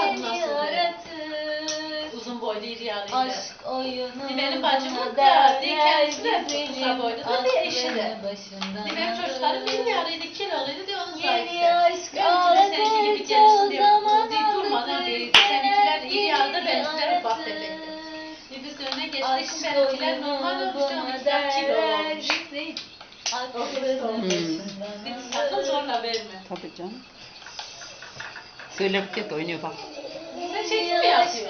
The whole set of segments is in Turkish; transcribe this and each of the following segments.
Bakın nasıl oluyor. Uzun boylu iri yarıyla. Benim bacımın da diye kendisi de kısa boylu da diye eşi de. Benim çocuklarım iri yarıydı, kiloluydu diye onun sayısı. Benimkiler seninki gibi gelişsin diye durmadan değil. Seninkiler iri yarıda, benimkiler ufak tefekti. Nüfus önüne geçtiği için benimkiler normal olmuş, onunkiler kilolu olmuş. Sakın zorla verme. Tabii canım. Söyle bir kez oynuyor bak. Sen çekim mi yapıyorsun?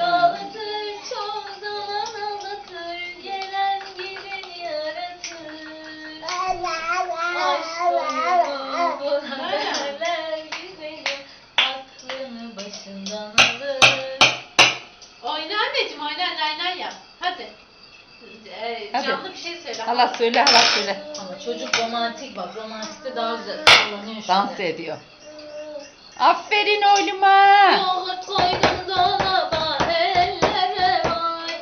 Oyna anneciğim, oyna, nay yap. Hadi. Hadi. Canlı bir şey söyle. Hala söyle, hala söyle. Ama çocuk romantik bak. Romantikte daha güzel sallanıyor şu an. Dans ediyor. Aferin oğluma. Yoğurt koydum dolaba ellere vay.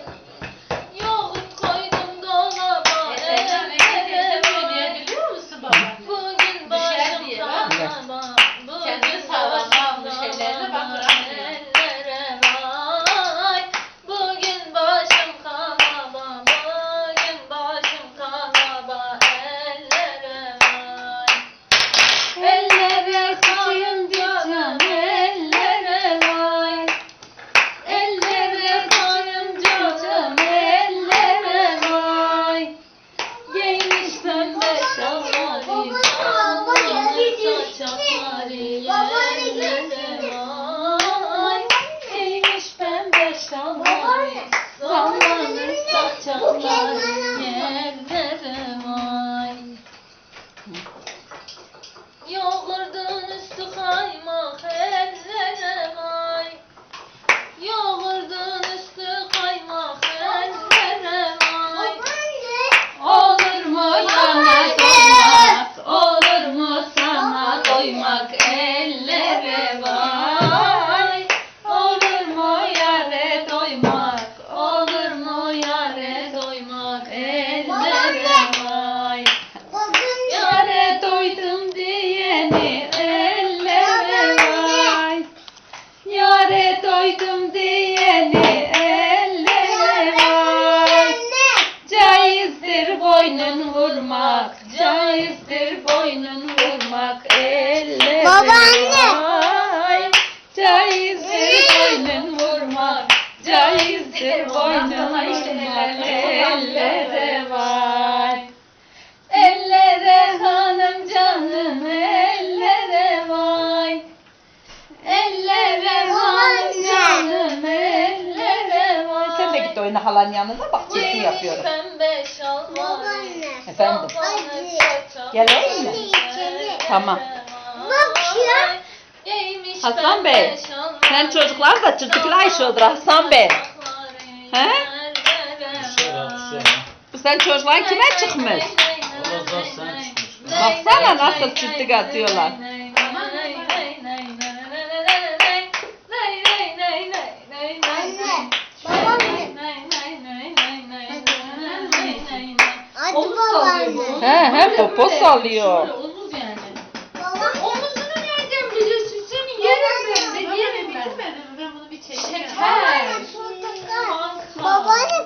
Yoğurt koydum dolaba Sen ellere vay. oynayabiliyor musun baba? Bugün Düşer diye bak. kanama. Kendini sağlam almış ellerine bak, bırakmıyor. Ellere vay. Bugün başım kanama. Bugün başım kanama. Ellere vay. Ellere kayıncanım, ellere vay. Ellere kayıncanım, ellere vay. Giymiş pembe şalvarı, sallanır saçakları, ellere vay. Giymiş pembe şalvarı, sallanır saçakları, ellere vay. Yoğurdun üstü kaymak ellere vay. Yoğurdun üstü kaymak ellere vay. Olur mu yana doymak? Olur mu sana doymak ellere vay. Olur mu yare doymak? Olur mu yare doymak ellere vay. Yare doydum diyeni ellere vay. Yare doydum diyeni ellere vay. Caizdir boynun vurmak, caizdir boynun vurmak ellere vay. Caizdir boynun vurmak, caizdir boynun vurmak ellere vay. Ellere hanım canım, ellere vay. Ellere hanım canım, ellere vay. Sen de git oyna halanın yanına bak kesin yapıyorum. Pembe şalvarı, Efendim? sallanır saçakları, Gelelim mi? ellere Tamam. vay. Giymiş Hasan Bey, pembe şalvarı, sen çocuklar da çırtıklar işiyordur Hasan Bey. He? ellere Bu sen çocuklar kime çıkmış? vay. Baksana nasıl çırtık atıyorlar. Omuz sallıyor bu. He popo sallıyor. Omuz yani. Omuzunu nereden biliyorsun? Senin yerin ben de yerim ben. Ben bunu bir çekeyim. Şeker. Babaanne